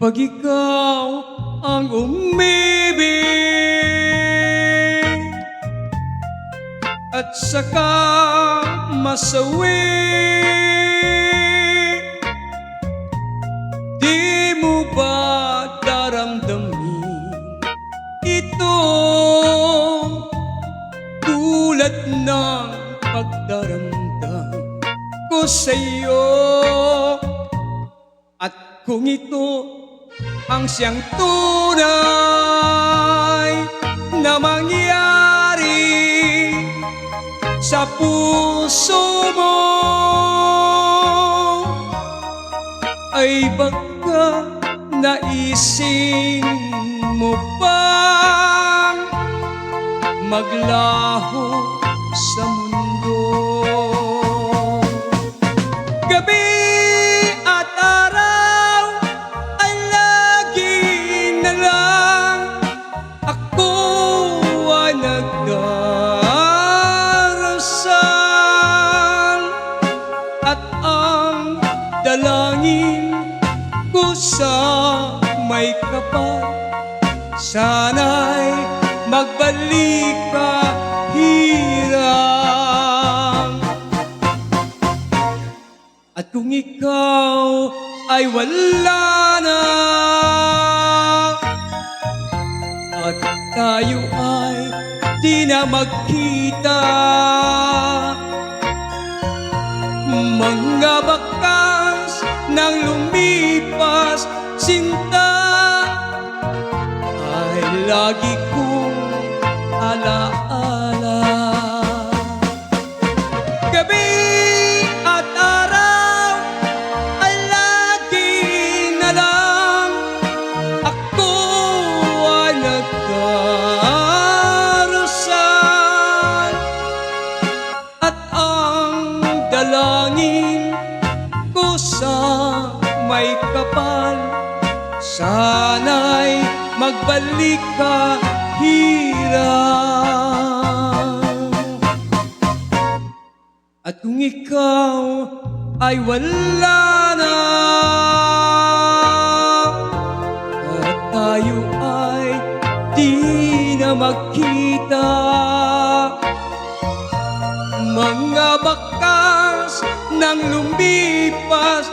Pag ikaw ang umibig at saka masawi, di mo ba daramdamin ito tulad ng pagdaramdam ko sa'yo? At kung ito ang siyang tunay na mangyari sa puso mo, ay baka naisin mo bang maglaho sa mundo? Gabi at araw ay lagi na lang ako ay nagdarasal, at ang dalangin ko sa may kapal, sana'y magbalik ka hirang. At kung ikaw ay wala na at tayo ay di na magkita, mga bakas nang lumipas sinta ay lagi kong alaala. Gabi at araw ay lagi na lang ako ay nagdarasal, at ang dalangin ko sa may kapal, sana'y magbalik ka hirang. At kung ikaw ay wala na at tayo ay di na magkita, mga bakas nang lumipas